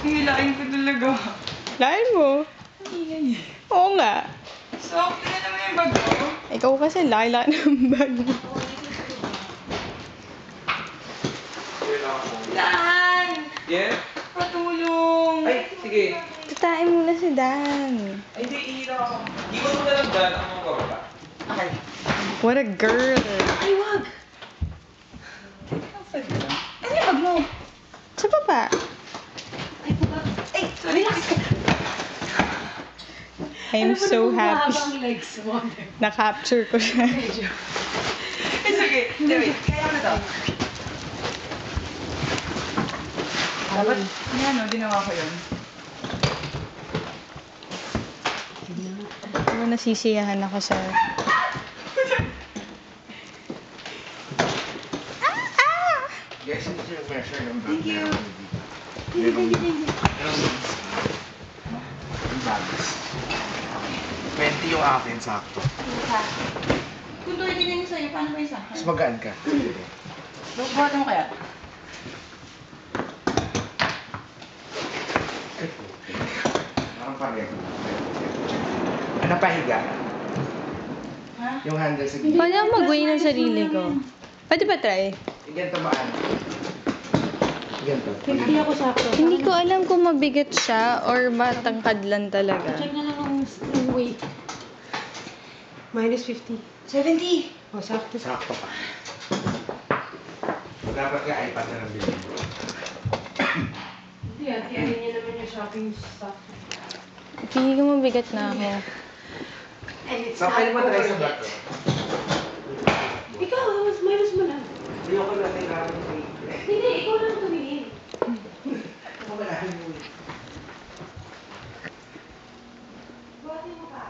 Hilain ko talaga. Lain mo. Ingay. Oo nga. Soft na naman yung bag ko. Ikaw kasi lala ng bag mo. Dan! Yeah? Patulong! Ay, sige. Tatain muna si Dan. Ay, hindi, ihila ako. Iwan mo na lang dyan, ako magbababa. Okay. What a girl. Ay, wag! Ano yung bag mo? Sa baba. Ay, baba. Ay, sorry. I am so happy. Ang legs mo. Na-capture ko siya. It's okay. Wait, kaya ko na to. Dapat, yan o, ginawa ko yun. Pero nasisiyahan ako sa... Guys, ito yung measure ng bag. Thank you. Thank you. Yung bags. 20 yung akin, sakto. Kung 20 na yung sa'yo, paano ba yung sa'yo? Mas magaan ka. Buhat mo kaya? Parang pareho. Ano pahiga? Ha? Yung handle sa gilid. Paano ako mag-weigh ng sarili ko? Pwede ba try? Ganito maan. Ganito. Hindi ako sakto. Hindi ko alam kung mabigat siya or matangkad lang talaga. Check na lang ang weight. Minus 50. 70! O, sakto. Sakto pa. Dapat ka iPad na nabili. Hindi ah, tiyahin niya naman yung shopping stuff. Hindi ko mabigat na ako. So, pwede mo try sa back ko. Ikaw, minus mo lang. Hindi ako na kailangan yung weight. Hindi, ikaw lang tumingin. Ako wala yung weight. Buhatin mo pa.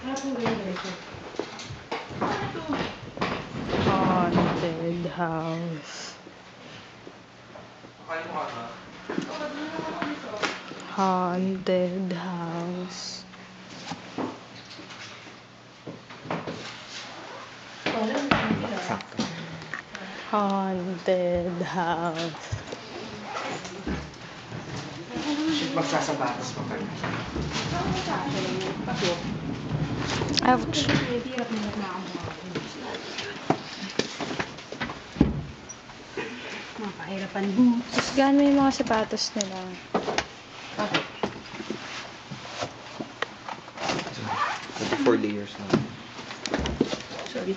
Harap mo ganyan ganito. Haunted house. Akayin mo ka. Haunted house. Sakto. Haunted house. Shit, magsasabatos pa kayo. Ouch. Hirap na ako. Mapahirapan boots. Mas gaano yung mga sapatos nila. Bakit? 4 layers na. Sorry.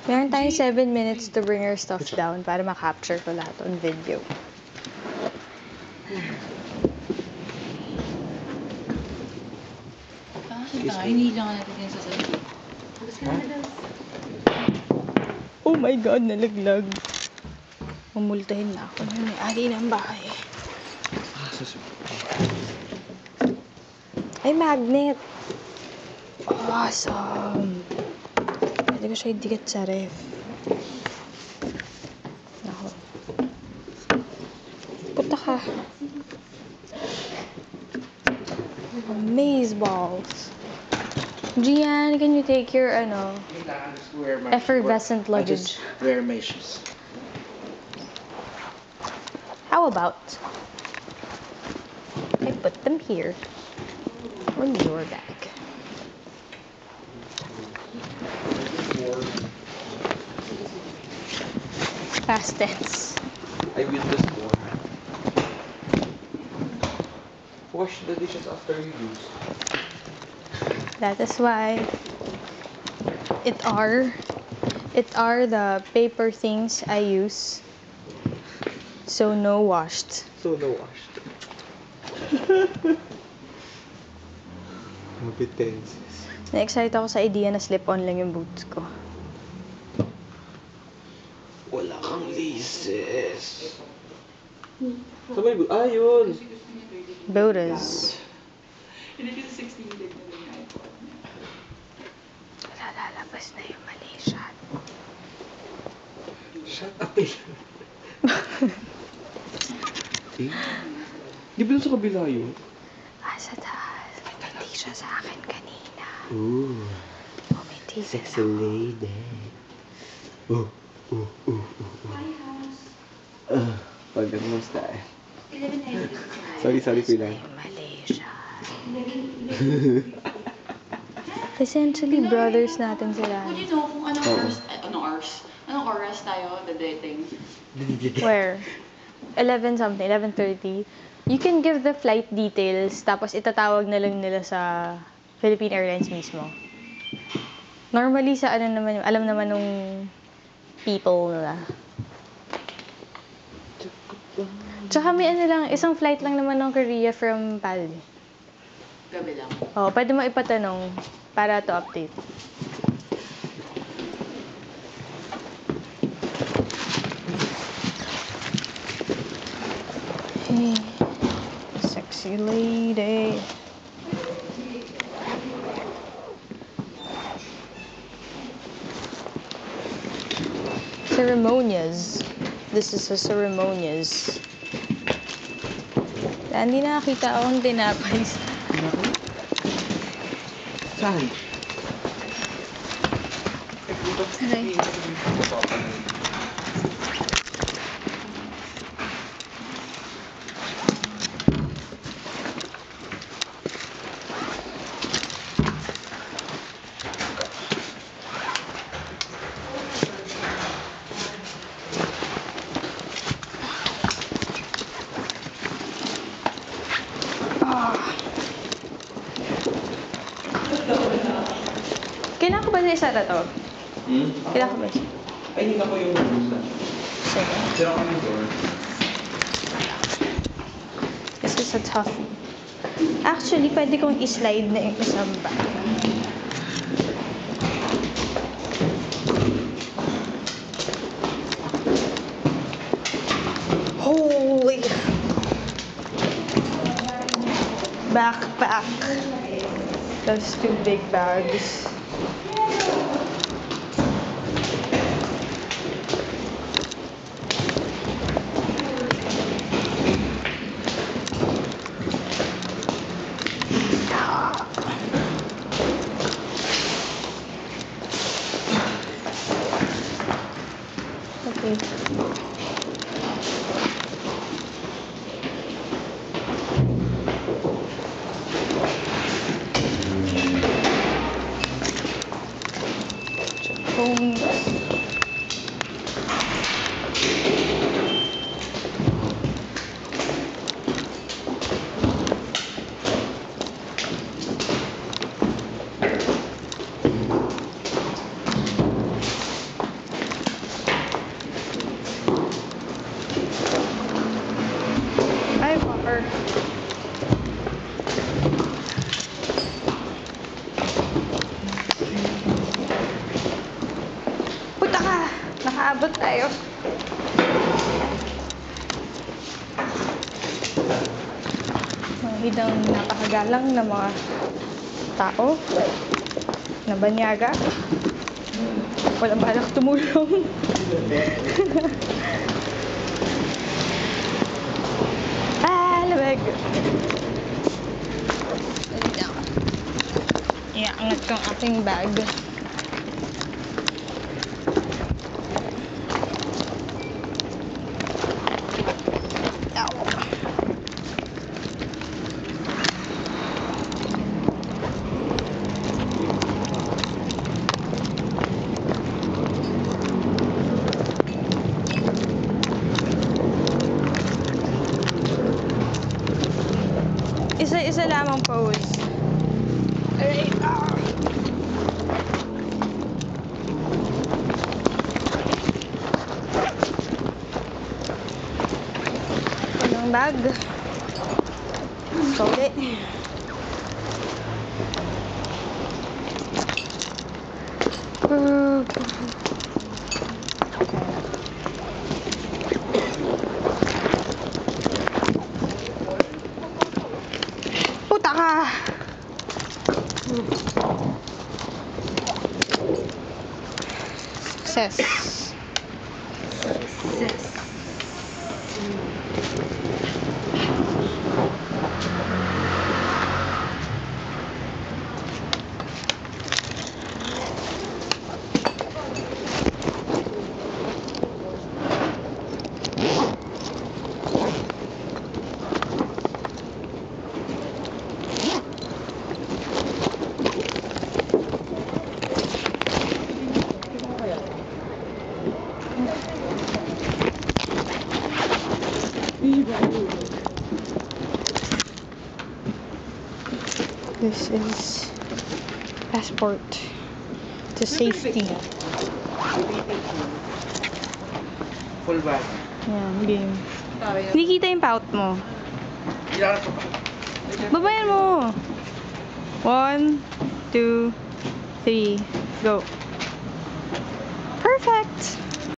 Meron tayong 7 minutes to bring our stuff down para ma-capture ko lahat on video. Hinihila nga natin yung sasabi. Oh my God, nalaglag. Mamultahin na ako na may-ari ng bahay. Ay, magnet! Awesome! Pwede ko siya idikit sa ref. Ako. Puta ka. Maze balls. Gian, can you take your, Kailangan just wear my effervescent I luggage? just wear my shoes. How about I put them here on your bag? Past tense. I will just warm. Wash the dishes after you use. That is why it are the paper things I use. So no washed. So no washed. Competencies. Na-excite ako sa idea na slip-on lang yung boots ko. Wala kang laces. Sabay ba? Ah, yun. Bodas. Hindi kasi 16 din na yung iPod niya. Lalabas na yung Malaysia. Shut up eh. Di ba dun sa kabila yun? Sa taas. siya sa akin kanina. Ooh, Umiti sexy lady. Ooh, ooh, ooh, ooh. Hi, house. Pag kamusta eh? 11 Sorry, Kuya. Mali siya. Essentially, brothers natin sila. Would you know kung anong Oo. oras, anong oras tayo dating? Where? 11 something, 11:30. You can give the flight details, tapos itatawag na lang nila sa Philippine Airlines mismo. Normally sa ano naman, alam naman nung people nila. Tsaka may ano lang, isang flight lang naman ng Korea from PAL. Gabi lang. Oh, pwede mo ipatanong para to update. Hey, sexy lady. Ceremonias. This is a ceremonias. Hindi nakakita akong tinapay. Saan? Aray. Kailangan ko ba na isara to? Kailangan ko ba siya? Ay, hindi na ko yung busa. Sige. Sira ko yung door. This is a toughie. Actually, pwede kong i-slide na yung isang bag. Holy! Backpack. Those 2 big bags. Okay. Phones. Ay, fucker. Puta ka! Nakaabot tayo. Mga hidang napakagalang na mga tao na banyaga. Walang balak tumulong. Lamig. Dali lang. Iangat kong aking bag. Isa lamang pose. Aray, Anong bag? Solid. Puta ka! Success. This is passport to safety. Full bag. Yan, game. Hindi kita yung pout mo. Ilan ko pa? Babayan mo! 1, 2, 3, go. Perfect!